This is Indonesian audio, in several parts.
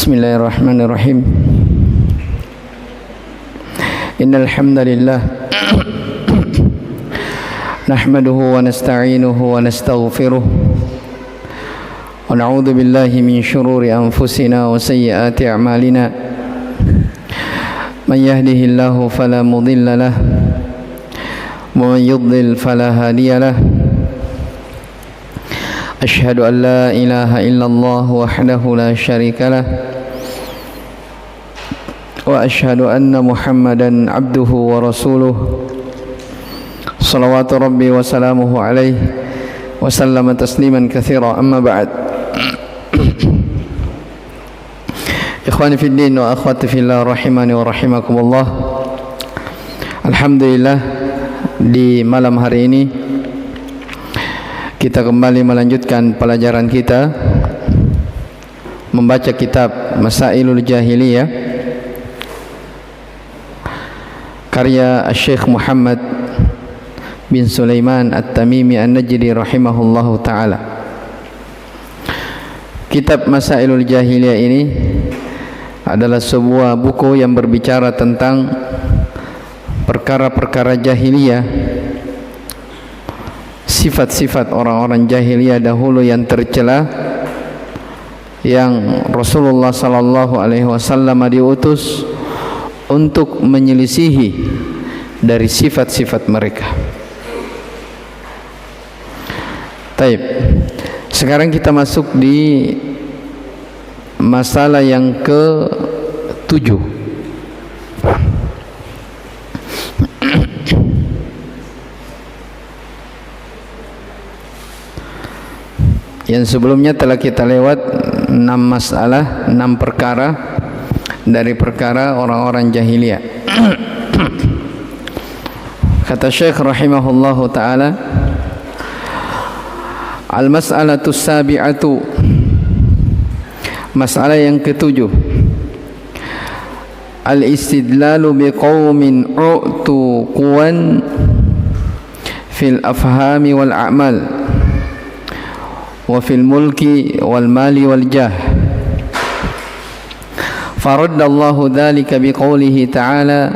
Bismillahirrahmanirrahim. Innal hamdalillah nahmaduhu wa nasta'inuhu wa nastaghfiruh wa na'udzu billahi min shururi anfusina wa sayyiati a'malina. Man yahdihillahu fala mudilla lahu wa man yudlil fala hadiya lahu. Asyhadu an la ilaha illallah wahdahu la syarika lah wa asyhadu anna Muhammadan abduhu wa rasuluh salawatu rabbi wa salamuhu alaihi wa sallama tasliman katsira. Amma ba'd. Ikhwani fid din wa akhwati fillah rahimani wa rahimakumullah. Alhamdulillah, di malam hari ini kita kembali melanjutkan pelajaran kita membaca kitab Masailul Jahiliyah karya Syekh Muhammad bin Sulaiman At-Tamimi An-Najdi rahimahullahu ta'ala. Kitab Masailul Jahiliyah ini adalah sebuah buku yang berbicara tentang perkara-perkara jahiliyah, sifat-sifat orang-orang jahiliyah dahulu yang tercela, yang Rasulullah sallallahu alaihi wasallam diutus untuk menyelisihi dari sifat-sifat mereka. Taib. Sekarang kita masuk di masalah yang ke-7. Yang sebelumnya telah kita lewat 6 masalah, 6 perkara dari perkara orang-orang jahiliyah. Kata Syekh rahimahullahu ta'ala, al-mas'alatu sabi'atu, masalah yang ke-7, al-istidlalu biqaumin u'tu quwan fil afhami wal a'mal wa fil mulki wal mali wal jah. Faraddallahu dzalika biqoulihi ta'ala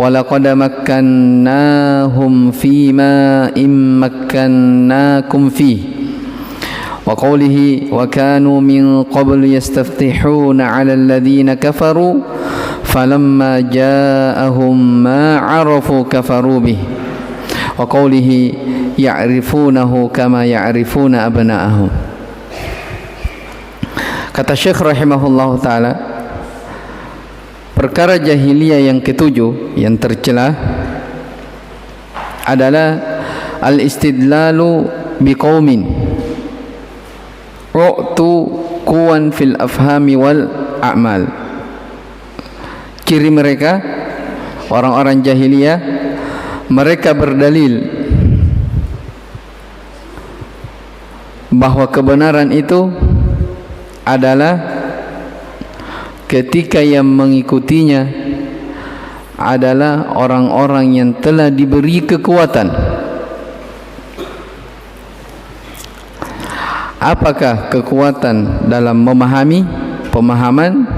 wa laqad makkannahum fima immakkannakum fihi wa qoulihi wa kanu min qablu yastaftihuna 'ala alladhina kafaru falamma ja'ahum ma 'arafu kafaru bihi wa qoulihi ya'rifunahu kama ya'rifuna abna'ahum. Kata Syekh rahimahullahu ta'ala, perkara jahiliyah yang ke-7 yang tercela adalah al-istidlalu biqaumin u'tu quwan fil afhami wal a'mal. Ciri mereka orang-orang jahiliyah, mereka berdalil bahwa kebenaran itu adalah ketika yang mengikutinya adalah orang-orang yang telah diberi kekuatan. Apakah kekuatan dalam memahami, pemahaman,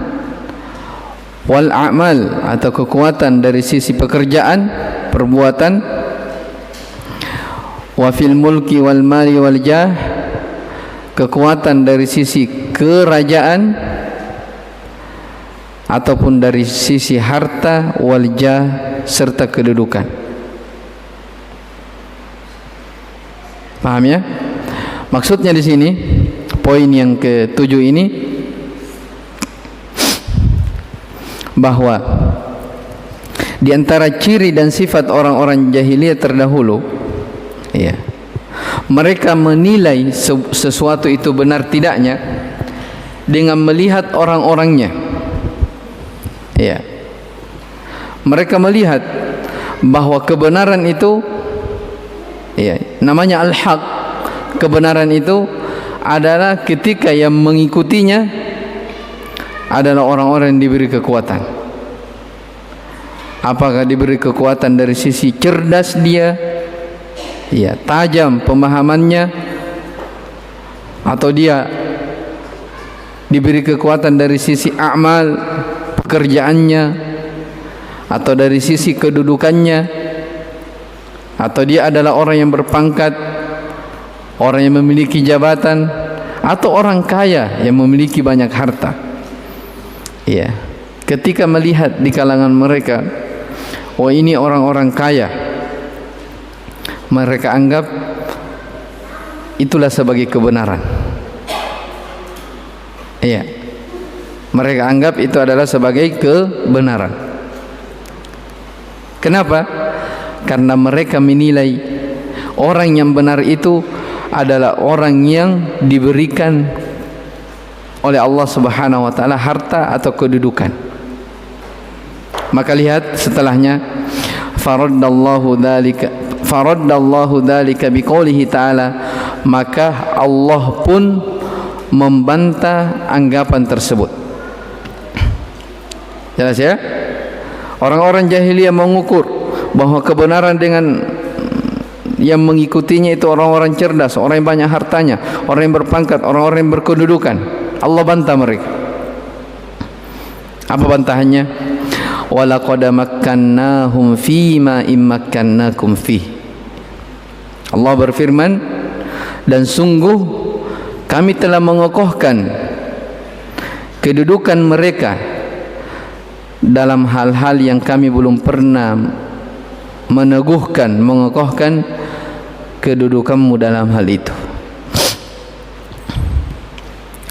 wal a'mal, atau kekuatan dari sisi pekerjaan, perbuatan, wa fil mulki wal mali wal jah, kekuatan dari sisi kerajaan ataupun dari sisi harta, waljah, serta kedudukan. Paham ya? Maksudnya di sini, poin yang ke-7 ini, bahwa di antara ciri dan sifat orang-orang jahiliyah terdahulu, ya, mereka menilai sesuatu itu benar tidaknya dengan melihat orang-orangnya. Ya. Mereka melihat bahwa kebenaran itu, ya, namanya al-haq, kebenaran itu adalah ketika yang mengikutinya adalah orang-orang yang diberi kekuatan. Apakah diberi kekuatan dari sisi cerdas dia, ya, tajam pemahamannya, atau dia diberi kekuatan dari sisi amal pekerjaannya, atau dari sisi kedudukannya, atau dia adalah orang yang berpangkat, orang yang memiliki jabatan, atau orang kaya yang memiliki banyak harta. Ya, ketika melihat di kalangan mereka, oh ini orang-orang kaya, mereka anggap itulah sebagai kebenaran. Iya, mereka anggap itu adalah sebagai kebenaran. Kenapa? Karena mereka menilai orang yang benar itu adalah orang yang diberikan oleh Allah Subhanahu wa taala harta atau kedudukan. Maka lihat setelahnya, faraddallahu dzalika biqoulihi ta'ala, maka Allah pun membantah anggapan tersebut. Jelas ya? Orang-orang jahiliyah mengukur bahwa kebenaran dengan yang mengikutinya itu orang-orang cerdas, orang yang banyak hartanya, orang yang berpangkat, orang-orang yang berkedudukan. Allah bantah mereka. Apa bantahannya? Walaqad makkannahum fima immakkannakum fih. Allah berfirman, dan sungguh kami telah mengokohkan kedudukan mereka dalam hal-hal yang kami belum pernah meneguhkan, mengokohkan kedudukanmu dalam hal itu.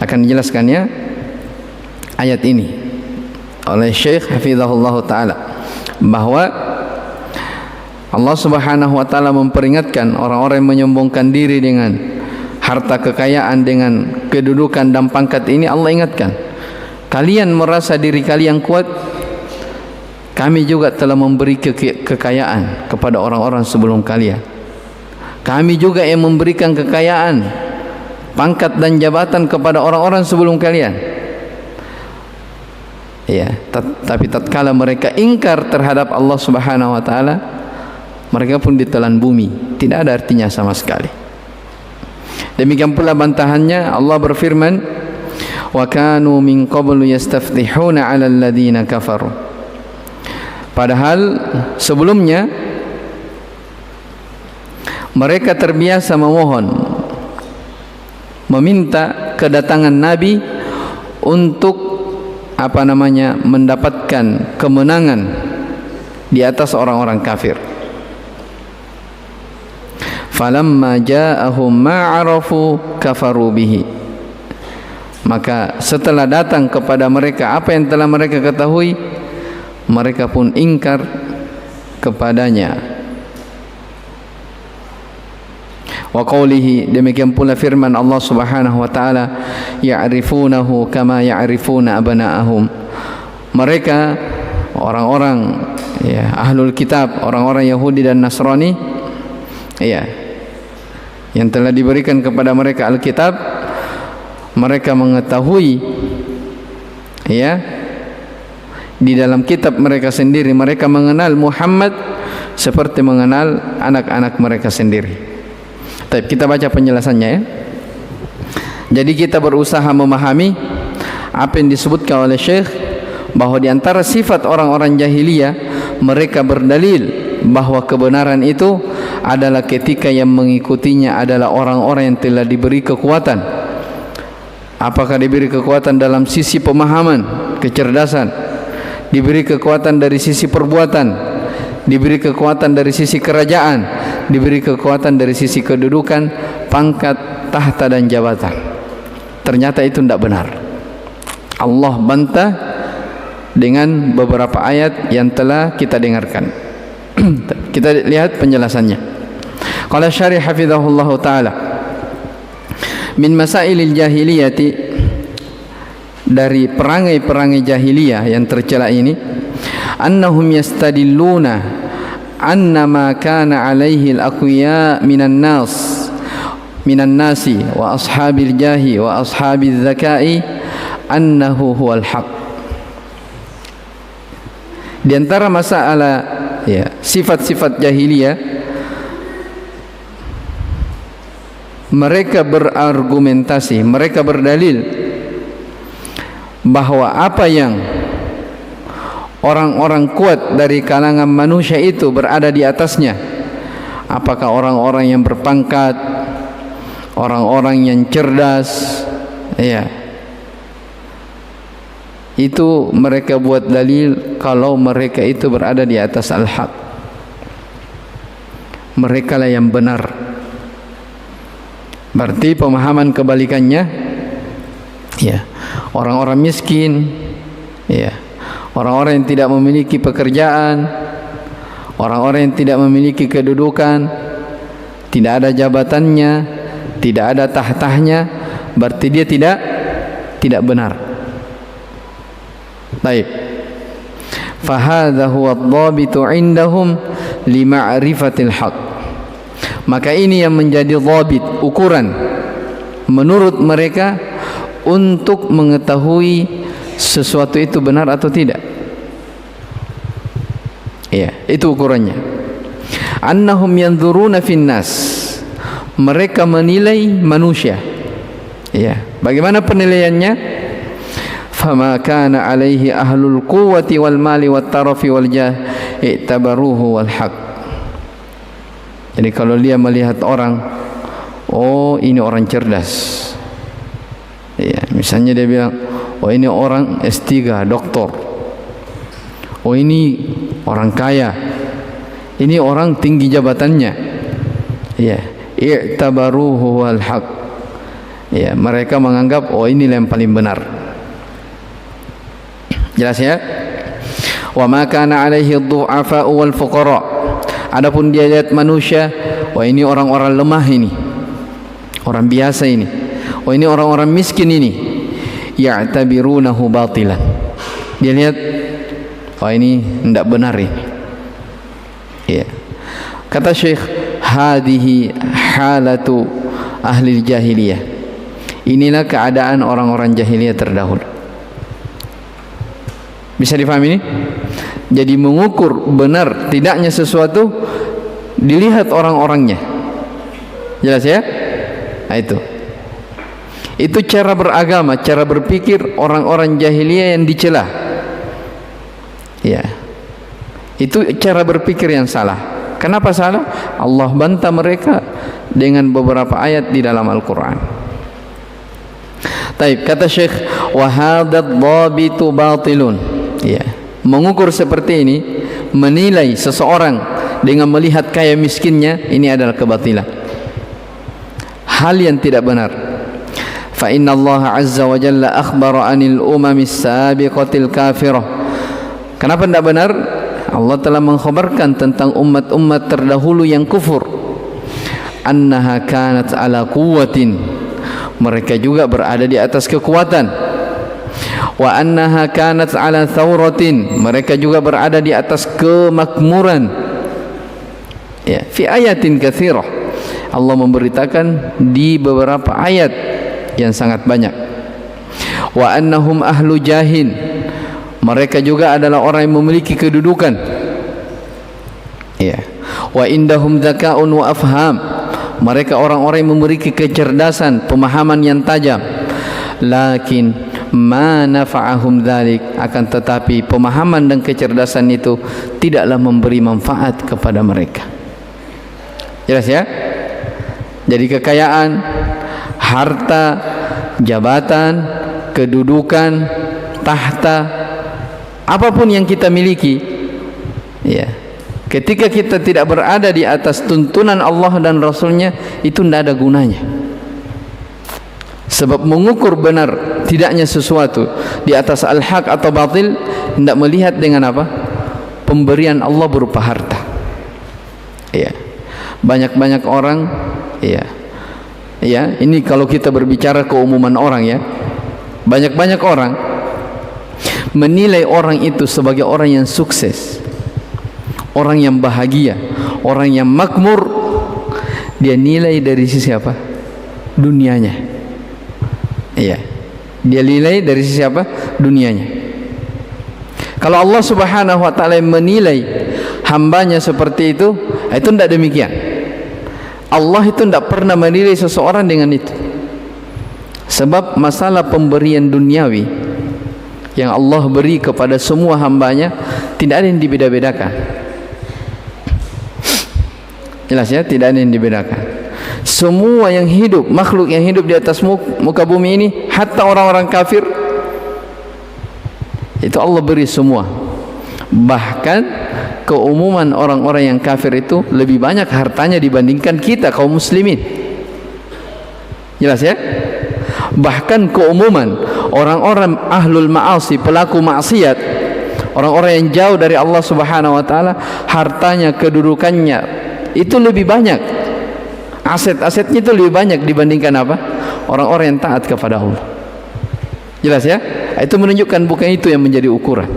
Akan dijelaskannya ayat ini oleh Syekh Hafizahullah Ta'ala, bahwa Allah Subhanahu wa Ta'ala memperingatkan orang-orang yang menyombongkan diri dengan harta kekayaan, dengan kedudukan dan pangkat ini. Allah ingatkan, kalian merasa diri kalian kuat, kami juga telah memberi kekayaan kepada orang-orang sebelum kalian. Kami juga yang memberikan kekayaan, pangkat dan jabatan kepada orang-orang sebelum kalian. Ya, tapi tatkala mereka ingkar terhadap Allah Subhanahu wa taala, mereka pun ditelan bumi, tidak ada artinya sama sekali. Demikian pula bantahannya, Allah berfirman, wa kanu min qablu yastaftihuna 'alal ladzina kafaru. Padahal sebelumnya mereka terbiasa memohon, meminta kedatangan Nabi untuk mendapatkan kemenangan di atas orang-orang kafir. Falamma ja'ahum ma'arafu kafaru bihi. Maka setelah datang kepada mereka apa yang telah mereka ketahui, mereka pun ingkar kepadanya. Wa qawlihi, demikian pula firman Allah Subhanahu wa taala, ya'rifunahu kama ya'rifuna abna'ahum. Mereka orang-orang ya ahlul kitab, orang-orang Yahudi dan Nasrani, ya, yang telah diberikan kepada mereka Alkitab, mereka mengetahui ya di dalam kitab mereka sendiri, mereka mengenal Muhammad seperti mengenal anak-anak mereka sendiri. Tapi kita baca penjelasannya ya. Jadi kita berusaha memahami apa yang disebutkan oleh Syekh, bahwa di antara sifat orang-orang jahiliyah, mereka berdalil bahwa kebenaran itu adalah ketika yang mengikutinya adalah orang-orang yang telah diberi kekuatan. Apakah diberi kekuatan dalam sisi pemahaman, kecerdasan, diberi kekuatan dari sisi perbuatan, diberi kekuatan dari sisi kerajaan, diberi kekuatan dari sisi kedudukan, pangkat, tahta dan jabatan. Ternyata itu tidak benar. Allah bantah dengan beberapa ayat yang telah kita dengarkan. Kita lihat penjelasannya. Qala syarih hafizahullah ta'ala, min masailil jahiliyati, dari perangai-perangai jahiliyah yang tercela ini, annahum yastadilluna anna ma kana alaihi al-aqwiya minan nasi wa ashabil jahi wa ashabil zakai annahu huwal haq. Di antara masalah ya sifat-sifat jahiliyah, mereka berargumentasi, mereka berdalil bahwa apa yang orang-orang kuat dari kalangan manusia itu berada di atasnya, apakah orang-orang yang berpangkat, orang-orang yang cerdas, ya, itu mereka buat dalil kalau mereka itu berada di atas al-haq. Mereka lah yang benar. Berarti pemahaman kebalikannya, ya, orang-orang miskin, ya, orang-orang yang tidak memiliki pekerjaan, orang-orang yang tidak memiliki kedudukan, tidak ada jabatannya, tidak ada tahtahnya, berarti dia tidak benar. Baik. Fahadha huwa ad-dhabitu 'indahum li ma'rifatil haqq. Maka ini yang menjadi dhabit, ukuran menurut mereka untuk mengetahui sesuatu itu benar atau tidak. Ya, itu ukurannya. Annahum yanzuruna fin nas. Mereka menilai manusia. Ya, bagaimana penilaiannya? Fama kana alaihi ahlul quwwati wal mali wat tarafi wal jah i'tabaruhu wal haq. Jadi kalau dia melihat orang, oh ini orang cerdas, ya, misalnya dia bilang, oh ini orang S3, doktor, oh ini orang kaya, ini orang tinggi jabatannya, ya, i'tabaruhu wal haq, ya, mereka menganggap oh ini yang paling benar. Jelas ya? Wa ma kana alaihi ad-du'afa wal fuqara. Adapun dia lihat manusia, wah ini orang-orang lemah ini, orang biasa ini, wah ini orang-orang miskin ini, ya'tabirunahu batilan. Dia lihat, wah ini tidak benar ini. Ya. Kata Syekh, hadihi halatu ahli jahiliyah. Inilah keadaan orang-orang jahiliyah terdahulu. Bisa difahami ini? Jadi mengukur benar tidaknya sesuatu dilihat orang-orangnya. Jelas ya? Nah, itu cara beragama, cara berpikir orang-orang jahiliyah yang dicela. Ya. Itu cara berpikir yang salah. Kenapa salah? Allah bantah mereka dengan beberapa ayat di dalam Al-Qur'an. Taib, kata Syekh, wa hadzal dhabitu batilun. Ya. Mengukur seperti ini, menilai seseorang dengan melihat kaya miskinnya, ini adalah kebatilan, hal yang tidak benar. Fa inna Allah azza wa jalla akhbara anil umamis sabiqatil kafirah. Kenapa tidak benar? Allah telah mengkhabarkan tentang umat-umat terdahulu yang kufur, annaha kanat ala quwwatin, mereka juga berada di atas kekuatan. Wa annaha kanat ala thawratin, mereka juga berada di atas kemakmuran. Ya, fi ayatin katsirah. Allah memberitakan di beberapa ayat yang sangat banyak. Wa annahum ahlu jahin, mereka juga adalah orang yang memiliki kedudukan. Ya. Wa indahum dzaka'un wa afham, mereka orang-orang yang memiliki kecerdasan, pemahaman yang tajam. Lakin ma nafa'ahum dzalik, akan tetapi pemahaman dan kecerdasan itu tidaklah memberi manfaat kepada mereka. Jelas ya? Jadi kekayaan, harta, jabatan, kedudukan, tahta, apapun yang kita miliki, ya, ketika kita tidak berada di atas tuntunan Allah dan Rasulnya, itu tidak ada gunanya. Sebab mengukur benar tidaknya sesuatu di atas al-haq atau batil, tidak melihat dengan apa? Pemberian Allah berupa harta. Ya. Banyak-banyak orang, ya. Ya, ini kalau kita berbicara keumuman orang, ya. Banyak-banyak orang menilai orang itu sebagai orang yang sukses, orang yang bahagia, orang yang makmur. Dia nilai dari sisi apa? Dunianya. Iya, dia nilai dari sisi apa? Dunianya. Kalau Allah Subhanahu wa ta'ala menilai hambanya seperti itu tidak demikian. Allah itu tidak pernah menilai seseorang dengan itu. Sebab masalah pemberian duniawi, yang Allah beri kepada semua hambanya, tidak ada yang dibeda-bedakan. Jelas ya, tidak ada yang dibedakan. Semua yang hidup, makhluk yang hidup di atas muka bumi ini, hatta orang-orang kafir, itu Allah beri semua. Bahkan keumuman orang-orang yang kafir itu lebih banyak hartanya dibandingkan kita kaum muslimin. Jelas ya? Bahkan keumuman orang-orang ahlul ma'asi, pelaku maksiat, orang-orang yang jauh dari Allah Subhanahu wa taala, hartanya, kedudukannya itu lebih banyak, aset-asetnya itu lebih banyak dibandingkan apa? Orang-orang yang taat kepada Allah. Jelas ya? Itu menunjukkan bukan itu yang menjadi ukuran.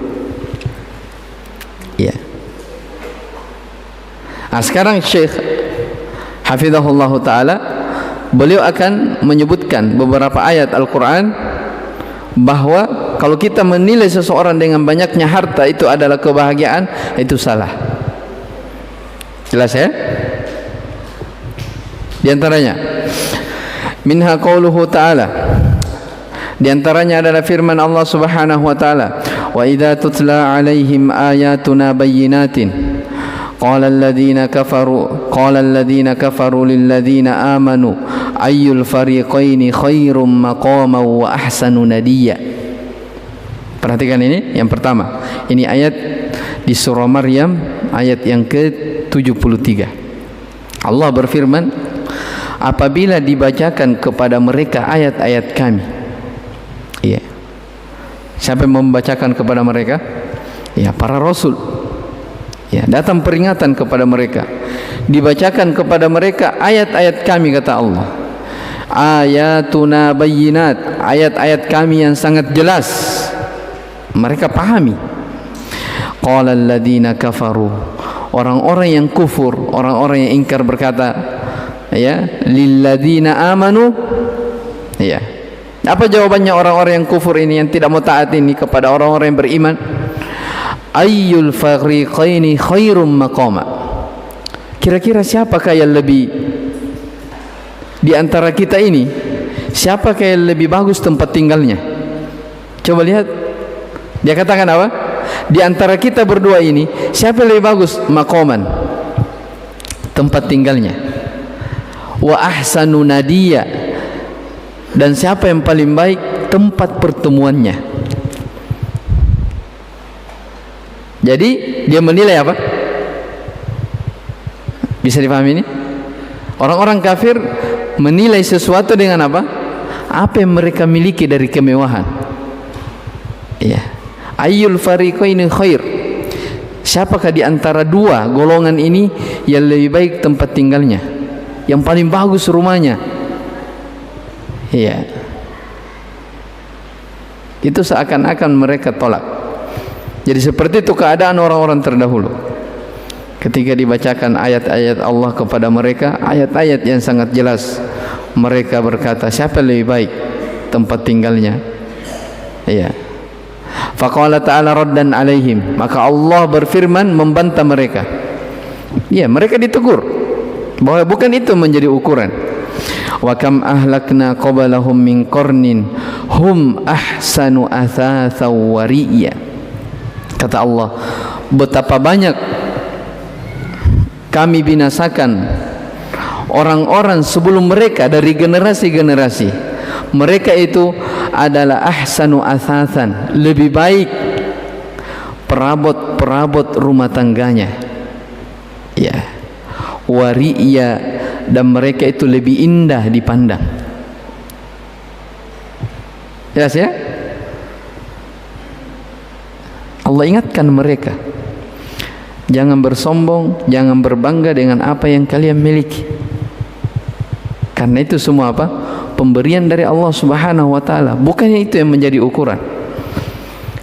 Ya. Nah, sekarang Syekh hafizahullah taala, beliau akan menyebutkan beberapa ayat Al-Quran bahwa kalau kita menilai seseorang dengan banyaknya harta itu adalah kebahagiaan, itu salah. Jelas ya? Di antaranya minha qauluhu ta'ala, di antaranya adalah firman Allah Subhanahu wa taala, wa idza tutla 'alaihim ayatuna bayyinatin qala alladhina kafaru lil ladzina amanu ayyul fariqaini khairum maqaman wa ahsanu nadiya. Perhatikan ini yang pertama. Ini ayat di surah Maryam ayat yang ke-73. Allah berfirman, apabila dibacakan kepada mereka ayat-ayat kami. Iya. Siapa yang membacakan kepada mereka? Ya, para rasul. Ya, datang peringatan kepada mereka. Dibacakan kepada mereka ayat-ayat kami, kata Allah. Ayatuna bayyinat, ayat-ayat kami yang sangat jelas. Mereka pahami. Qala alladhina kafaru, orang-orang yang kufur, orang-orang yang ingkar berkata, ya, lilladzina amanu, ya. Apa jawabannya orang-orang yang kufur ini, yang tidak mau taat ini kepada orang-orang yang beriman? Ayyul fariqaini khairum maqama. Kira-kira siapakah yang lebih di antara kita ini? Siapakah yang lebih bagus tempat tinggalnya? Coba lihat. Dia katakan apa? Di antara kita berdua ini, siapa yang lebih bagus maqaman, tempat tinggalnya? Wa ahsanu nadiya, dan siapa yang paling baik tempat pertemuannya? Jadi dia menilai apa? Bisa dipahami ini? Orang-orang kafir menilai sesuatu dengan apa? Apa yang mereka miliki dari kemewahan. Iya. Ayyul fariqaini khair, siapakah di antara dua golongan ini yang lebih baik tempat tinggalnya, yang paling bagus rumahnya? Iya. Itu seakan-akan mereka tolak. Jadi seperti itu keadaan orang-orang terdahulu ketika dibacakan ayat-ayat Allah kepada mereka, ayat-ayat yang sangat jelas, mereka berkata, siapa lebih baik tempat tinggalnya? Iya. Faqala ta'ala raddan alaihim, maka Allah berfirman membantah mereka. Ya, mereka ditegur bahwa bukan itu menjadi ukuran. Wa kam ahlakna qablahum min qarnin hum ahsanu athatha wa ri'ya. Kata Allah, betapa banyak kami binasakan orang-orang sebelum mereka dari generasi-generasi. Mereka itu adalah ahsanu athathan, lebih baik perabot-perabot rumah tangganya. Ya. Wari'ya, dan mereka itu lebih indah dipandang. Jelas ya? Allah ingatkan mereka, jangan bersombong, jangan berbangga dengan apa yang kalian miliki. Karena itu semua apa? Pemberian dari Allah Subhanahu wa taala. Bukannya itu yang menjadi ukuran.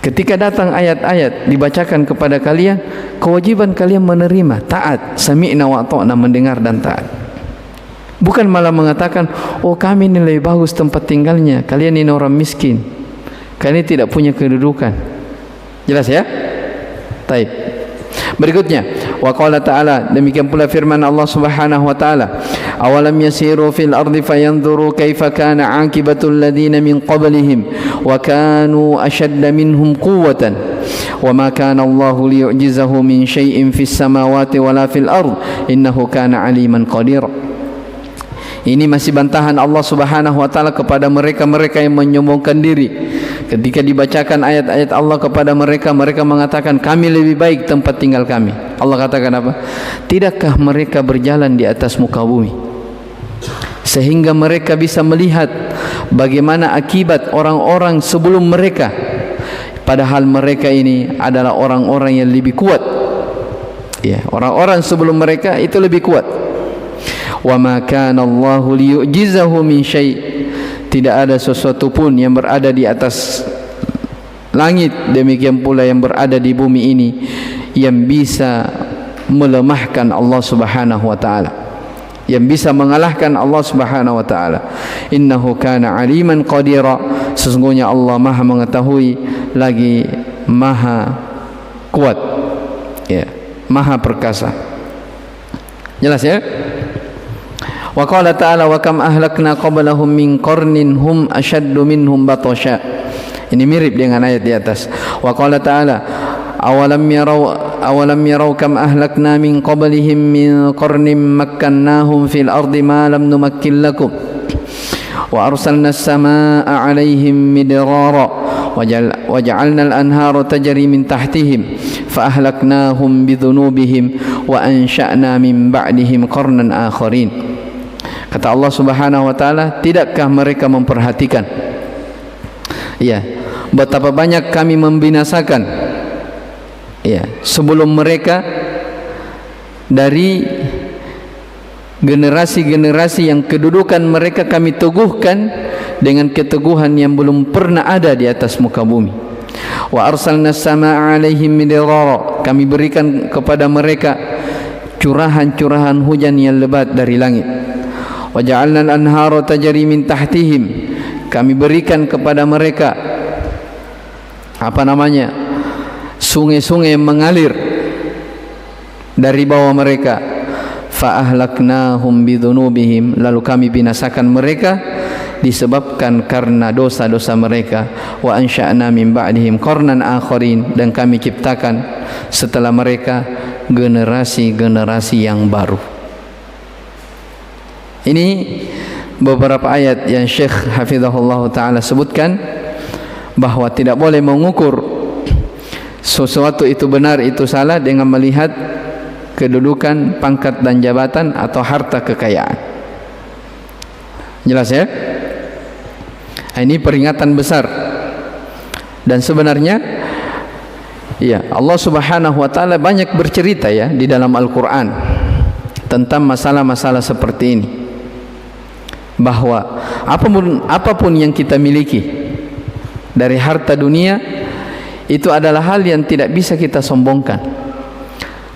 Ketika datang ayat-ayat dibacakan kepada kalian, kewajiban kalian menerima, taat, sami'na wa ata'na, mendengar dan taat. Bukan malah mengatakan, oh kami ini lebih bagus tempat tinggalnya, kalian ini orang miskin, kalian tidak punya kedudukan. Jelas ya? Taib. Berikutnya, wa qala ta'ala, demikian pula firman Allah Subhanahu wa taala, awalam yasiru fil ardi fayanzuru kaifa kana aqibatul ladzina min qablihim wa kanu ashadda minhum quwwatan wa ma kana Allahu liyu'jizahu min syai'in fis samawati wala fil ard innahu kana aliman qadira. Ini masih bantahan Allah Subhanahu wa taala kepada mereka-mereka yang menyombongkan diri. Ketika dibacakan ayat-ayat Allah kepada mereka, mereka mengatakan kami lebih baik tempat tinggal kami. Allah katakan apa? Tidakkah mereka berjalan di atas muka bumi sehingga mereka bisa melihat bagaimana akibat orang-orang sebelum mereka, padahal mereka ini adalah orang-orang yang lebih kuat. Ya, orang-orang sebelum mereka itu lebih kuat. Wa ma kana Allahu liyu'jizahu min syai'. Tidak ada sesuatu pun yang berada di atas langit, demikian pula yang berada di bumi ini, yang bisa melemahkan Allah Subhanahu wa taala, yang bisa mengalahkan Allah Subhanahu wa taala. Innahu kana aliman qadira. Sesungguhnya Allah Maha mengetahui lagi Maha kuat, ya, Maha perkasa. Jelas ya? Wa qala ta'ala wa kam ahlakna qablahum min qarnin hum ashaddu minhum batasha. Ini mirip dengan ayat di atas. Wa qala ta'ala awalam yarau kam ahlakna min qablihim min qarnin makkannahum fil ardi ma lam numakkin lakum wa arsalna as-samaa'a 'alaihim midrara wa ja'alna al-anhara tajri min tahtihim fa ahlaknahum bidhunubihim wa ansha'na min ba'dihim qarnan akharin. Kata Allah Subhanahu wa taala, tidakkah mereka memperhatikan, ya, betapa banyak kami membinasakan, ya, sebelum mereka dari generasi-generasi yang kedudukan mereka kami teguhkan dengan keteguhan yang belum pernah ada di atas muka bumi. Wa arsalna as-samaa'a 'alaihim midrara. Kami berikan kepada mereka curahan-curahan hujan yang lebat dari langit. Wa ja'alna al-anhara tajri min tahtihim. Kami berikan kepada mereka sungai-sungai yang mengalir dari bawah mereka. Fa ahlaknahum bidhunubihim. Lalu kami binasakan mereka disebabkan karena dosa-dosa mereka. Wa ansha'na min ba'dihim qarnan akharin. Dan kami ciptakan setelah mereka generasi-generasi yang baru. Ini beberapa ayat yang Syekh Hafizahullah Ta'ala sebutkan bahwa tidak boleh mengukur sesuatu itu benar itu salah dengan melihat kedudukan, pangkat dan jabatan atau harta kekayaan. Jelas ya? Ini peringatan besar. Dan sebenarnya, ya, Allah Subhanahu wa taala banyak bercerita ya di dalam Al-Qur'an tentang masalah-masalah seperti ini. Bahwa apapun yang kita miliki dari harta dunia itu adalah hal yang tidak bisa kita sombongkan,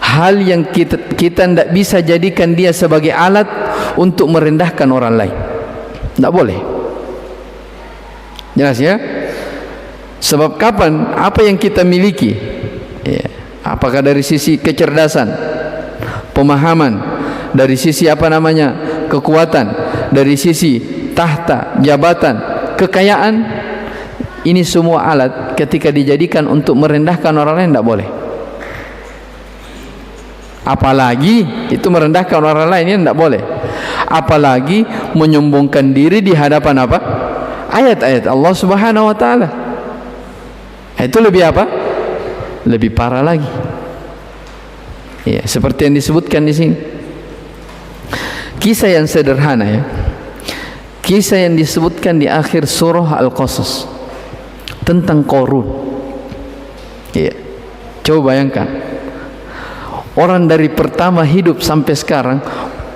hal yang kita tidak bisa jadikan dia sebagai alat untuk merendahkan orang lain. Tidak boleh. Jelas ya? Sebab kapan apa yang kita miliki, ya, apakah dari sisi kecerdasan, pemahaman, dari sisi kekuatan, dari sisi tahta, jabatan, kekayaan, ini semua alat ketika dijadikan untuk merendahkan orang lain tidak boleh. Apalagi itu merendahkan orang lain, ini tidak boleh. Apalagi menyombongkan diri di hadapan ayat-ayat Allah Subhanahu wa taala. Itu lebih lebih parah lagi. Ya, seperti yang disebutkan di sini. Kisah yang sederhana ya. Kisah yang disebutkan di akhir surah Al-Qasas tentang Qarun. Ya. Coba bayangkan. Orang dari pertama hidup sampai sekarang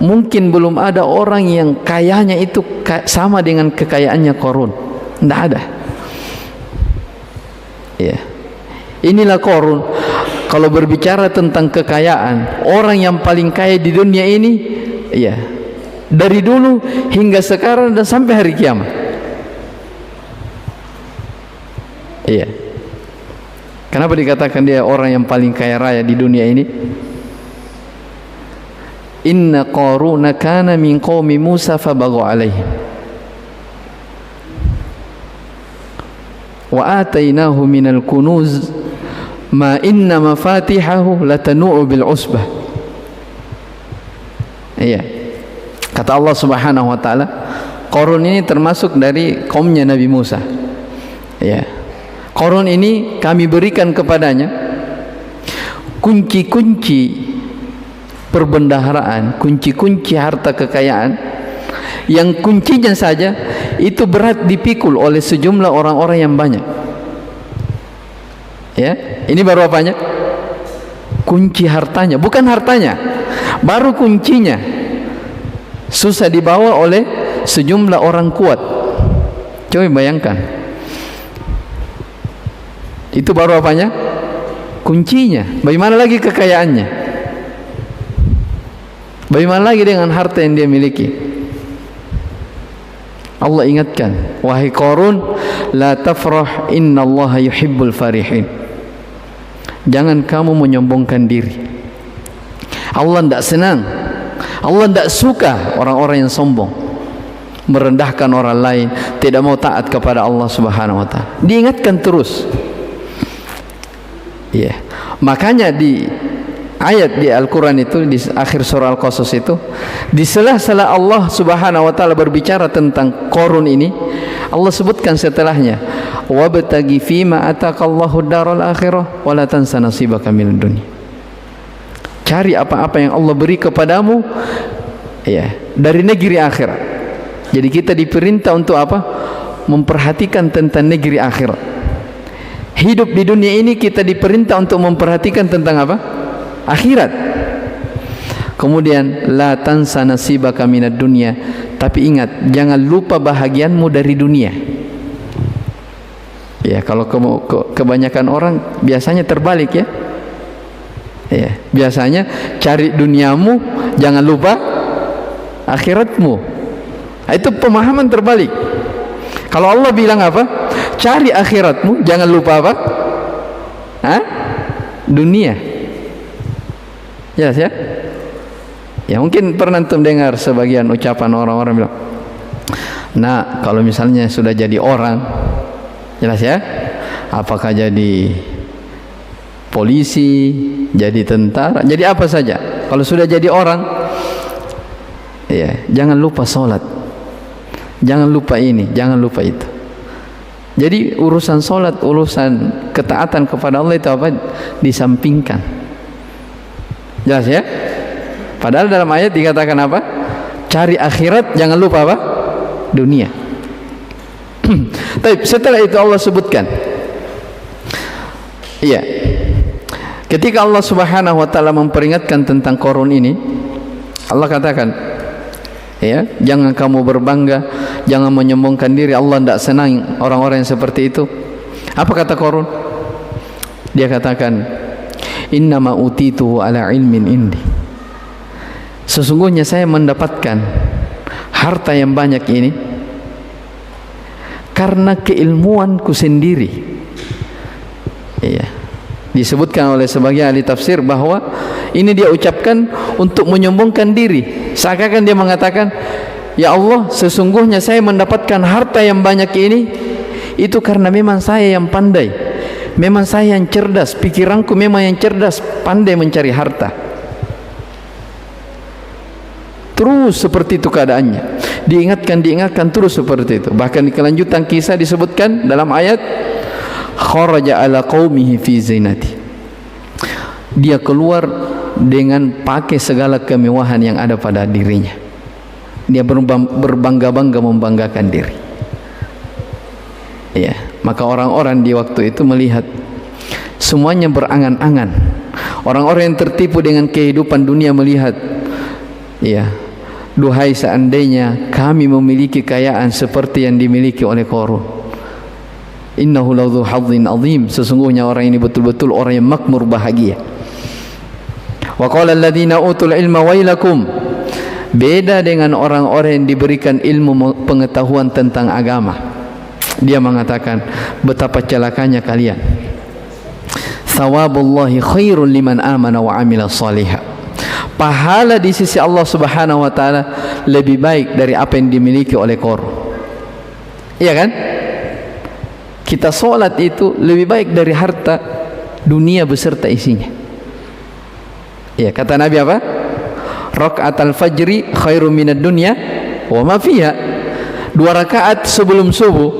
mungkin belum ada orang yang kayanya itu sama dengan kekayaannya Qarun. Tidak ada. Ya. Inilah Qarun. Kalau berbicara tentang kekayaan, orang yang paling kaya di dunia ini, ya, dari dulu hingga sekarang dan sampai hari kiamat. Iya. Kenapa dikatakan dia orang yang paling kaya raya di dunia ini? Inna Qaruna kana min qaumi Musa fabagha alaihim wa atainahu minal kunuz ma inna mafatihahu latanu'u bil usbah. Iya. Kata Allah Subhanahu wa taala, Qarun ini termasuk dari kaumnya Nabi Musa. Ya. Qarun ini kami berikan kepadanya kunci-kunci perbendaharaan, kunci-kunci harta kekayaan yang kuncinya saja itu berat dipikul oleh sejumlah orang-orang yang banyak. Ya, ini baru apanya? Kunci hartanya, bukan hartanya, baru kuncinya susah dibawa oleh sejumlah orang kuat. Coba bayangkan, itu baru apanya? Kuncinya. Bagaimana lagi kekayaannya? Bagaimana lagi dengan harta yang dia miliki? Allah ingatkan, wahai Qarun, la tafrah innallaha yuhibbul farihin. Jangan kamu menyombongkan diri. Allah tidak senang, Allah tidak suka orang-orang yang sombong, merendahkan orang lain, tidak mau taat kepada Allah Subhanahu wa taala. Diingatkan terus. Ya, makanya di ayat di Al-Quran itu, di akhir surah Al-Qasas itu, di sela-sela Allah Subhanahu wa taala berbicara tentang Qarun ini, Allah sebutkan setelahnya, wabtaghi fima ataqallahu daral akhirah wa la tansa nasibaka minad dunya. Cari apa-apa yang Allah beri kepadamu, ya, dari negeri akhirat. Jadi kita diperintah untuk apa? Memperhatikan tentang negeri akhirat. Hidup di dunia ini kita diperintah untuk memperhatikan tentang apa? Akhirat. Kemudian la tansa nasibaka minad dunya, tapi ingat, jangan lupa bahagianmu dari dunia. Ya, kalau kebanyakan orang biasanya terbalik ya. Ya, biasanya cari duniamu, jangan lupa akhiratmu. Itu pemahaman terbalik. Kalau Allah bilang apa? Cari akhiratmu, jangan lupa apa? Dunia. Jelas ya? Ya, mungkin pernah antum dengar sebagian ucapan orang-orang bilang, nah, kalau misalnya sudah jadi orang, jelas ya, apakah jadi polisi, jadi tentara, jadi apa saja, kalau sudah jadi orang, ya, jangan lupa sholat, jangan lupa ini, jangan lupa itu. Jadi urusan sholat, urusan ketaatan kepada Allah itu apa? Disampingkan. Jelas ya? Padahal dalam ayat dikatakan apa? Cari akhirat, jangan lupa apa? Dunia. Tapi setelah itu Allah sebutkan, iya, ketika Allah Subhanahu wa taala memperingatkan tentang Qarun ini, Allah katakan, ya, jangan kamu berbangga, jangan menyombongkan diri. Allah tidak senang orang-orang yang seperti itu. Apa kata Qarun? Dia katakan, innama utituhu ala ilmin indi. Sesungguhnya saya mendapatkan harta yang banyak ini karena keilmuanku sendiri. Iya. Disebutkan oleh sebagian ahli tafsir bahwa ini dia ucapkan untuk menyombongkan diri. Seakan-akan dia mengatakan, ya Allah, sesungguhnya saya mendapatkan harta yang banyak ini itu karena memang saya yang pandai, memang saya yang cerdas, pikiranku memang yang cerdas, pandai mencari harta. Terus seperti itu keadaannya, diingatkan terus seperti itu. Bahkan di kelanjutan kisah disebutkan dalam ayat, kharaja ala qaumihi fi zinati. Dia keluar dengan pakai segala kemewahan yang ada pada dirinya. Dia berbangga-bangga membanggakan diri. Ya, maka orang-orang di waktu itu melihat semuanya berangan-angan. Orang-orang yang tertipu dengan kehidupan dunia melihat, ya, duhai seandainya kami memiliki kekayaan seperti yang dimiliki oleh Qarun. Innahu ladzu hadzin azim. Sesungguhnya orang ini betul-betul orang yang makmur, bahagia. Wa qala alladziina utul ilma wailakum. Beda dengan orang-orang yang diberikan ilmu pengetahuan tentang agama. Dia mengatakan, betapa celakanya kalian. Thawabullahi khairun liman amana wa amila salihah. Pahala di sisi Allah Subhanahu wa taala lebih baik dari apa yang dimiliki oleh Qarun. Iya kan? Kita sholat itu lebih baik dari harta dunia beserta isinya. Ya, kata Nabi apa? Raka'atul fajri khairum minad dunya wa ma fiha. 2 rakaat sebelum subuh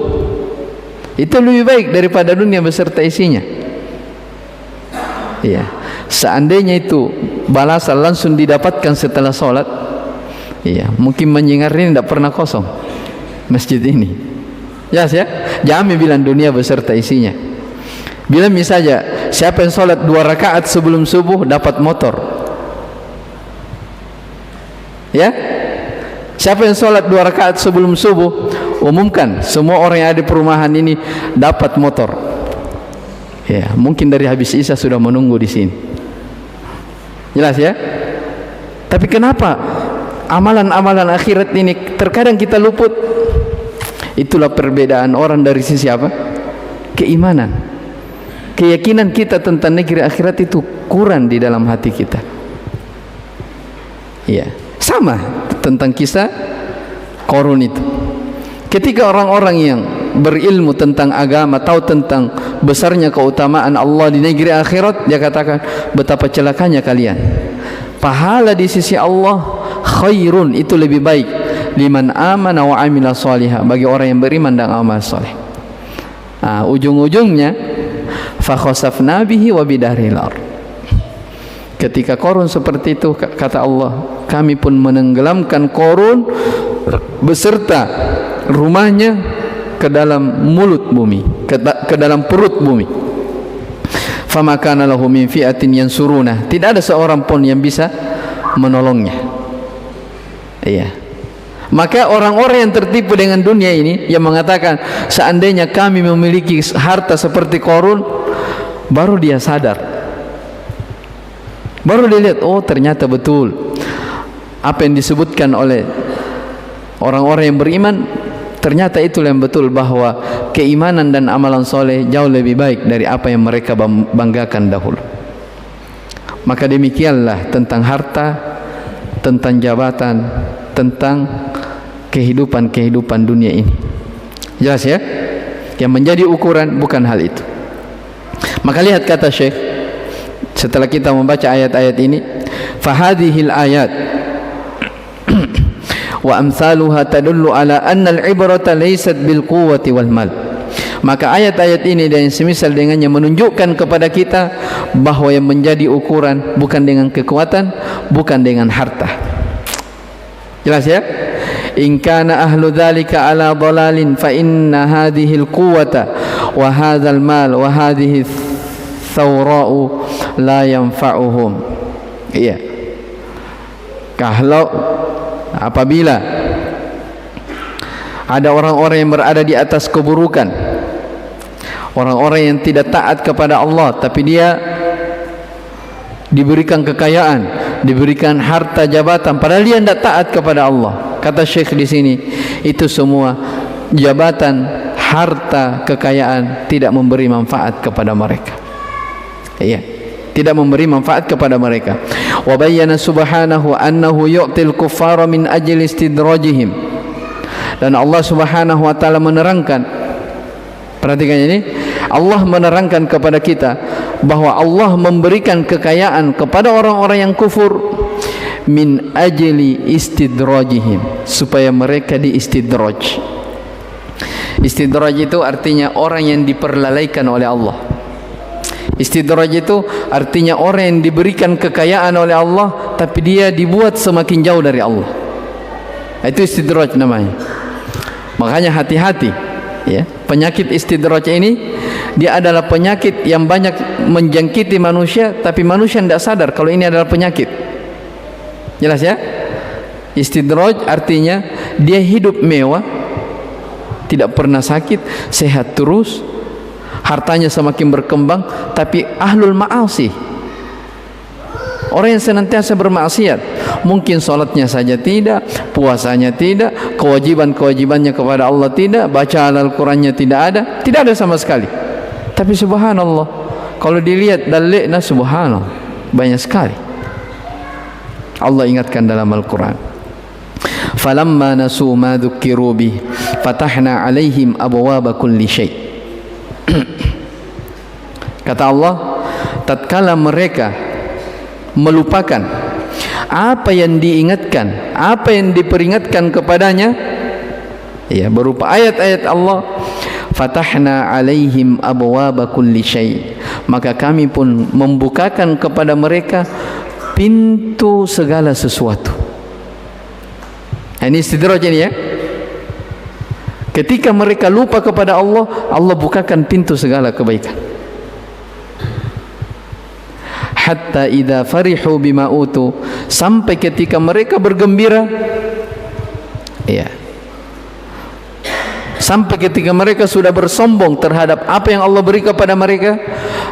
itu lebih baik daripada dunia beserta isinya. Ya, seandainya itu balasan langsung didapatkan setelah sholat, ya, mungkin menyengar ini tidak pernah kosong masjid ini. Ya, jangan bilang dunia beserta isinya. Bilang misalnya siapa yang sholat 2 rakaat sebelum subuh dapat motor. Ya, siapa yang sholat 2 rakaat sebelum subuh, umumkan semua orang yang ada di perumahan ini dapat motor. Ya, mungkin dari habis isya sudah menunggu di sini. Jelas ya? Tapi kenapa amalan-amalan akhirat ini terkadang kita luput? Itulah perbedaan orang dari sisi apa? Keimanan. Keyakinan kita tentang negeri akhirat itu kurang di dalam hati kita. Ya, sama tentang kisah Qarun itu. Ketika orang-orang yang berilmu tentang agama, tahu tentang besarnya keutamaan Allah di negeri akhirat, dia katakan, betapa celakanya kalian. Pahala di sisi Allah khairun, itu lebih baik, liman amana wa amila salihah, bagi orang yang beriman dan amal saleh. Ujung-ujungnya fa khasafna bihi wa bidaril ardh. Ketika Qarun seperti itu, kata Allah, kami pun menenggelamkan Qarun beserta rumahnya ke dalam mulut bumi, ke dalam perut bumi. Fama kana lahu min fi'atin yansuruna, tidak ada seorang pun yang bisa menolongnya. Iya. Maka orang-orang yang tertipu dengan dunia ini, yang mengatakan seandainya kami memiliki harta seperti Qarun, baru dia sadar, baru dia lihat, oh ternyata betul apa yang disebutkan oleh orang-orang yang beriman. Ternyata itulah yang betul, bahwa keimanan dan amalan soleh jauh lebih baik dari apa yang mereka banggakan dahulu. Maka demikianlah tentang harta, tentang jabatan, tentang kehidupan dunia ini. Jelas ya? Yang menjadi ukuran bukan hal itu. Maka lihat kata Syekh setelah kita membaca ayat-ayat ini, fahadhil ayat wa amsaluha tadullu ala anna al-ibrata laysat bil quwwati wal mal. Maka ayat-ayat ini dan yang semisal dengannya menunjukkan kepada kita bahwa yang menjadi ukuran bukan dengan kekuatan, bukan dengan harta. Jelas ya? In kana ahlu dzalika ala dhalalin fa inna hadhihi al-quwwata wa hadzal mal wa hadhihi thawra'u la yanfa'uhum. Iya. Kalau apabila ada orang-orang yang berada di atas keburukan, orang-orang yang tidak taat kepada Allah, tapi dia diberikan kekayaan, diberikan harta jabatan, padahal dia tidak taat kepada Allah. Kata Syekh di sini, itu semua jabatan, harta, kekayaan tidak memberi manfaat kepada mereka. Iya, tidak memberi manfaat kepada mereka. Wa bayyana subhanahu annahu yu'til kuffara min ajli istidrajihim. Dan Allah Subhanahu wa taala menerangkan, perhatikan ini, Allah menerangkan kepada kita bahwa Allah memberikan kekayaan kepada orang-orang yang kufur min ajli istidrajihim, supaya mereka diistidraj. Istidraj itu artinya orang yang diperlalaikan oleh Allah. Istidraj itu artinya orang yang diberikan kekayaan oleh Allah tapi dia dibuat semakin jauh dari Allah. Itu istidraj namanya. Makanya hati-hati ya. Penyakit istidraj ini dia adalah penyakit yang banyak menjangkiti manusia, tapi manusia tidak sadar kalau ini adalah penyakit. Jelas ya? Istidraj artinya dia hidup mewah, tidak pernah sakit, sehat terus, hartanya semakin berkembang, tapi ahlul ma'asi, orang yang senantiasa bermaksiat, mungkin sholatnya saja tidak, puasanya tidak, kewajiban-kewajibannya kepada Allah tidak, baca Al-Qurannya tidak ada sama sekali. Tapi subhanallah, kalau dilihat dalilnya subhanallah banyak sekali. Allah ingatkan dalam Al-Quran, falamma nasu ma dzukkiru bih fatahna alaihim abwaaba kulli syai. Kata Allah, tatkala mereka melupakan apa yang diingatkan, apa yang diperingatkan kepadanya, ya, berupa ayat-ayat Allah, fatahna alaihim abwaaba kulli syai, maka kami pun membukakan kepada mereka pintu segala sesuatu. Ini istidraj ini, ya. Ketika mereka lupa kepada Allah, Allah bukakan pintu segala kebaikan. Hatta idza farihu bima utu, sampai ketika mereka bergembira, ya, sampai ketika mereka sudah bersombong terhadap apa yang Allah beri kepada mereka,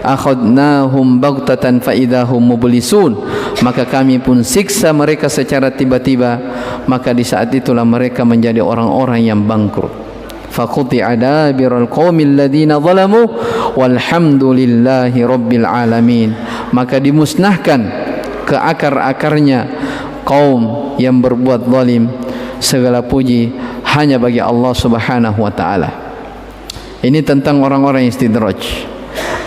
akhadnahum baghtatan fa idahum mublisun, maka kami pun siksa mereka secara tiba-tiba, maka di saat itulah mereka menjadi orang-orang yang bangkrut. Faquti'a dabiral qaumil ladzina zalamu walhamdulillahi rabbil alamin, maka dimusnahkan ke akar-akarnya kaum yang berbuat zalim. Segala puji hanya bagi Allah Subhanahu wa taala. Ini tentang orang-orang istidraj.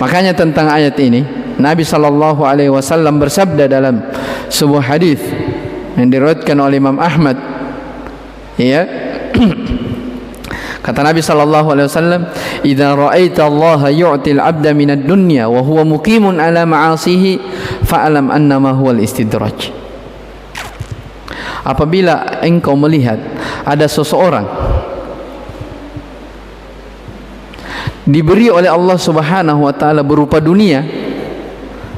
Makanya tentang ayat ini Nabi sallallahu alaihi wasallam bersabda dalam sebuah hadis yang diriwayatkan oleh Imam Ahmad, ya. Kata Nabi sallallahu alaihi wasallam, "Idza ra'aita Allah yu'til 'abda minad dunya wa huwa muqimun 'ala ma'asihi fa'lam annama huwal istidraj." Apabila engkau melihat ada seseorang diberi oleh Allah Subhanahu wa taala berupa dunia,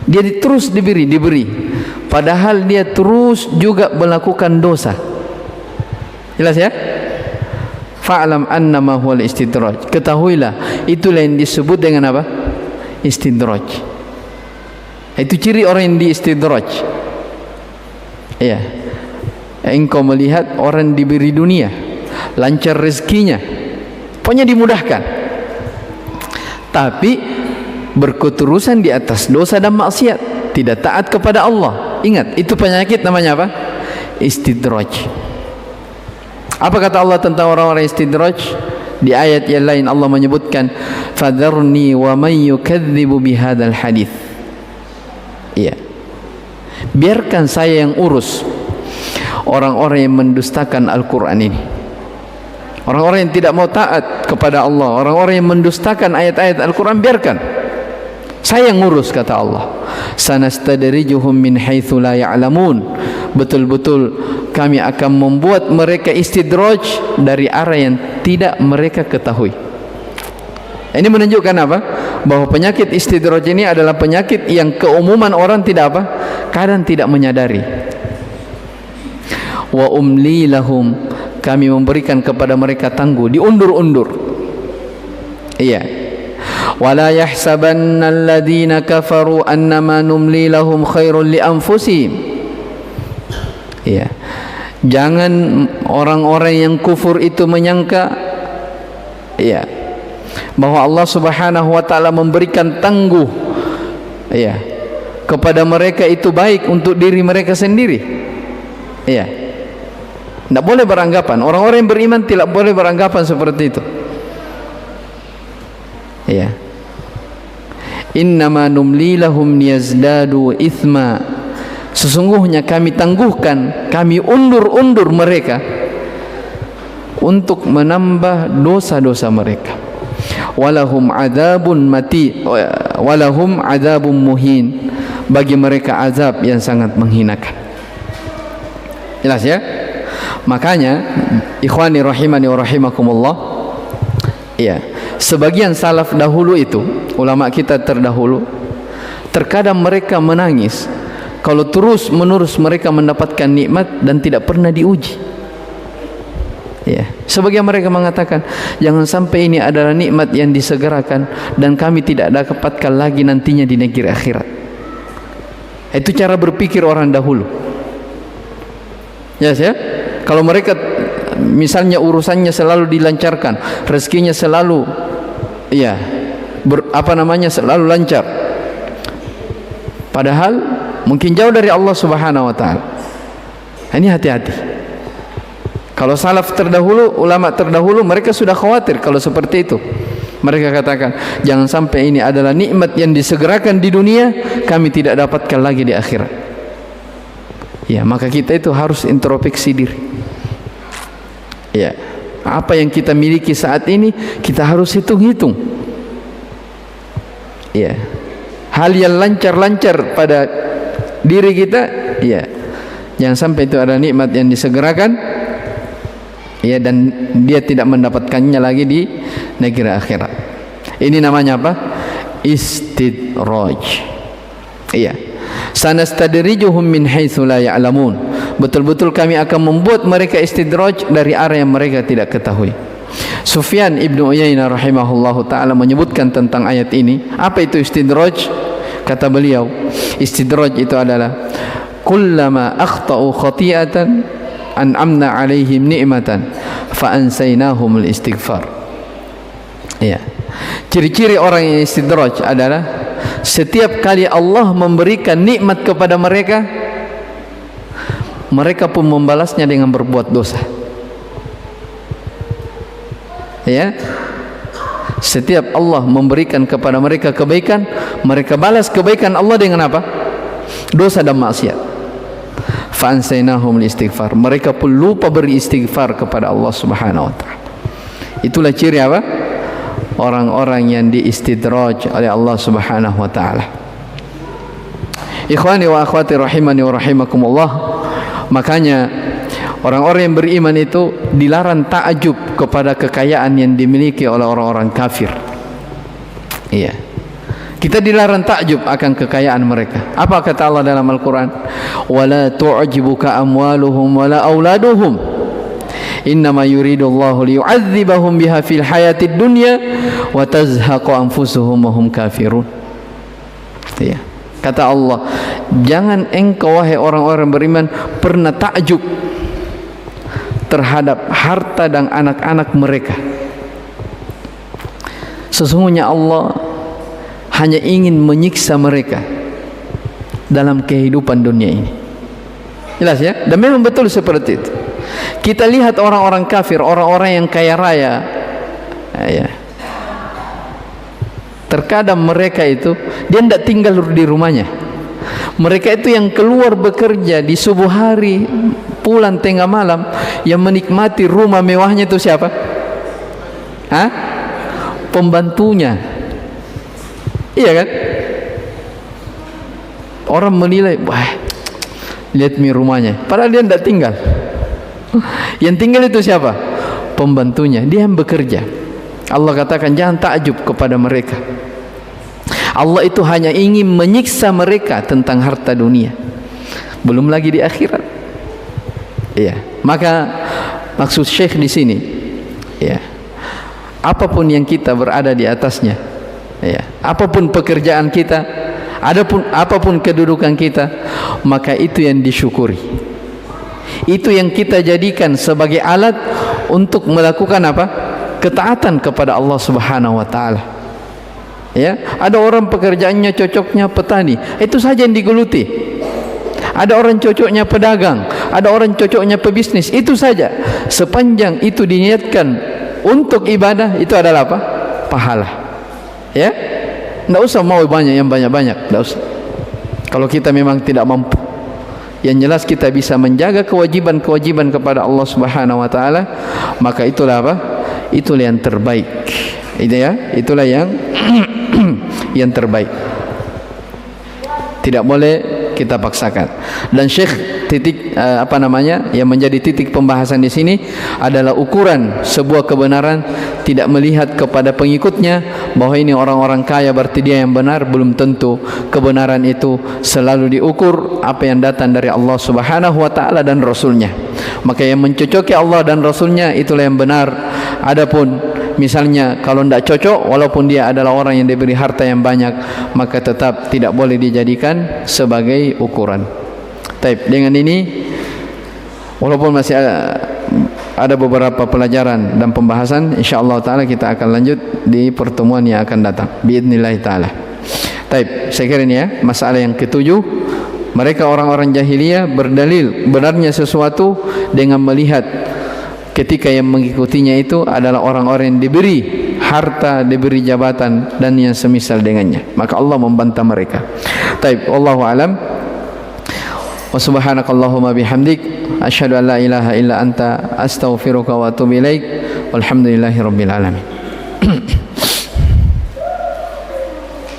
dia terus diberi, padahal dia terus juga melakukan dosa. Jelas, ya? Fa'lam annama huwal istidraj. Ketahuilah itulah yang disebut dengan apa? Istidraj. Itu ciri orang yang diistidraj. Ya. Engkau melihat orang diberi dunia, lancar rezekinya, pokoknya dimudahkan, tapi berketerusan di atas dosa dan maksiat, tidak taat kepada Allah. Ingat, itu penyakit namanya apa? Istidraj. Apa kata Allah tentang orang-orang istidraj? Di ayat yang lain Allah menyebutkan, fadharni wa man yukadzibu bihadzal hadits. Iya. Biarkan saya yang urus orang-orang yang mendustakan Al-Quran ini, orang-orang yang tidak mau taat kepada Allah, orang-orang yang mendustakan ayat-ayat Al-Quran, biarkan saya yang ngurus, kata Allah. Sanastadrijuhum min haitsu la ya'lamun. Betul-betul kami akan membuat mereka istidraj dari arah yang tidak mereka ketahui. Ini menunjukkan apa? Bahwa penyakit istidraj ini adalah penyakit yang keumuman orang tidak apa? Kadang tidak menyadari. Wa umli lahum, kami memberikan kepada mereka tangguh, diundur-undur. Iya. Wala yahsabanna alladhina kafaru annama numli lahum khairul li anfusihim. Iya. Jangan orang-orang yang kufur itu menyangka, iya, bahwa Allah Subhanahu wa taala memberikan tangguh, iya, kepada mereka itu baik untuk diri mereka sendiri. Iya. Tidak boleh beranggapan, orang-orang yang beriman tidak boleh beranggapan seperti itu. Iya. Innama numli lahum liyazdadu ithma. Sesungguhnya kami tangguhkan, kami undur-undur mereka untuk menambah dosa-dosa mereka. Walahum adzabun mati, walahum adzabun muhin. Bagi mereka azab yang sangat menghinakan. Jelas, ya? Makanya ikhwani rahimani wa rahimakumullah, ya, sebagian salaf dahulu itu, ulama kita terdahulu, terkadang mereka menangis kalau terus menerus mereka mendapatkan nikmat dan tidak pernah diuji. Ya, sebagian mereka mengatakan, jangan sampai ini adalah nikmat yang disegerakan dan kami tidak dapatkan lagi nantinya di negeri akhirat. Itu cara berpikir orang dahulu. Ya, kalau mereka misalnya urusannya selalu dilancarkan, rezekinya selalu, ya, selalu lancar, padahal mungkin jauh dari Allah Subhanahu wa taala. Ini hati-hati. Kalau salaf terdahulu, ulama terdahulu, mereka sudah khawatir kalau seperti itu. Mereka katakan, jangan sampai ini adalah nikmat yang disegerakan di dunia, kami tidak dapatkan lagi di akhirat. Ya, maka kita itu harus introspeksi diri. Ya, apa yang kita miliki saat ini, kita harus hitung-hitung. Ya, hal yang lancar-lancar pada diri kita, ya, jangan sampai itu ada nikmat yang disegerakan, ya, dan dia tidak mendapatkannya lagi di negeri akhirat. Ini namanya apa? Istidraj. Iya. Sanastadrijuhum min haitsu la ya'lamun. Betul-betul kami akan membuat mereka istidraj dari arah yang mereka tidak ketahui. Sufyan ibnu Uyainah rahimahullahu taala menyebutkan tentang ayat ini. Apa itu istidraj? Kata beliau, istidraj itu adalah kullama akhta'u khati'atan an'amna 'alaihim ni'matan fa ansaynahum al-istighfar. Ya. Ciri-ciri orang yang istidraj adalah setiap kali Allah memberikan nikmat kepada mereka, mereka pun membalasnya dengan berbuat dosa. Ya. Setiap Allah memberikan kepada mereka kebaikan, mereka balas kebaikan Allah dengan apa? Dosa dan maksiat. Fa ansaynahum al-istighfar. Mereka pun lupa beristighfar kepada Allah Subhanahu wa taala. Itulah ciri apa? Orang-orang yang diistidraj oleh Allah Subhanahu wa taala. Ikhwani wa akhwati rahimani wa rahimakumullah. Makanya orang-orang yang beriman itu dilarang ta'ajub kepada kekayaan yang dimiliki oleh orang-orang kafir. Iya. Kita dilarang ta'ajub akan kekayaan mereka. Apa kata Allah dalam Al-Qur'an? Wala tu'jibuka amwaluhum wala auladuhum. Innama yuridullahu liyu'adzibahum biha fil hayatid dunya wa tazhaqu anfusuhum wa hum kafirun. Ya. Kata Allah, jangan engkau wahai orang-orang beriman pernah takjub terhadap harta dan anak-anak mereka. Sesungguhnya Allah hanya ingin menyiksa mereka dalam kehidupan dunia ini. Jelas ya? Dan memang betul seperti itu. Kita lihat orang-orang kafir, orang-orang yang kaya raya, ya. Terkadang mereka itu dia tidak tinggal di rumahnya. Mereka itu yang keluar bekerja di subuh hari, pulang tengah malam, yang menikmati rumah mewahnya itu siapa? Hah? Pembantunya. Iya kan? Orang menilai, wah, lihat rumahnya, padahal dia tidak tinggal. Yang tinggal itu siapa? Pembantunya, dia yang bekerja. Allah katakan jangan takjub kepada mereka. Allah itu hanya ingin menyiksa mereka tentang harta dunia, belum lagi di akhirat. Iya. Maka maksud Syekh di sini, ya, apapun yang kita berada di atasnya, ya, apapun pekerjaan kita, apapun kedudukan kita, maka itu yang disyukuri. Itu yang kita jadikan sebagai alat untuk melakukan apa? Ketaatan kepada Allah Subhanahu wa taala. Ya, ada orang pekerjaannya cocoknya petani, itu saja yang digeluti. Ada orang cocoknya pedagang, ada orang cocoknya pebisnis, itu saja. Sepanjang itu diniatkan untuk ibadah, itu adalah apa? Pahala. Ya, tidak usah mau banyak yang banyak-banyak, tidak usah. Kalau kita memang tidak mampu, yang jelas kita bisa menjaga kewajiban-kewajiban kepada Allah Subhanahu wa taala, maka itulah apa? Itulah yang terbaik. Itu ya, itulah yang yang terbaik. Tidak boleh kita paksakan. Dan Syekh yang menjadi titik pembahasan di sini adalah ukuran sebuah kebenaran tidak melihat kepada pengikutnya bahwa ini orang-orang kaya berarti dia yang benar. Belum tentu. Kebenaran itu selalu diukur apa yang datang dari Allah Subhanahu wa taala dan Rasulnya. Maka yang mencocoki Allah dan Rasulnya itulah yang benar. Adapun misalnya kalau tidak cocok, walaupun dia adalah orang yang diberi harta yang banyak, maka tetap tidak boleh dijadikan sebagai ukuran. Taib. Dengan ini, walaupun masih ada beberapa pelajaran dan pembahasan, insyaallah taala kita akan lanjut di pertemuan yang akan datang. Biidznillah taala. Taib, saya kira ini ya masalah yang ketujuh. Mereka orang-orang jahiliyah berdalil benarnya sesuatu dengan melihat ketika yang mengikutinya itu adalah orang-orang yang diberi harta, diberi jabatan dan yang semisal dengannya. Maka Allah membantah mereka. Taib, wallahu alam. Wa subhanakallahumma bihamdik asyhadu an la ilaha illa anta astaghfiruka wa atubu ilaik. Walhamdulillahirabbil alamin.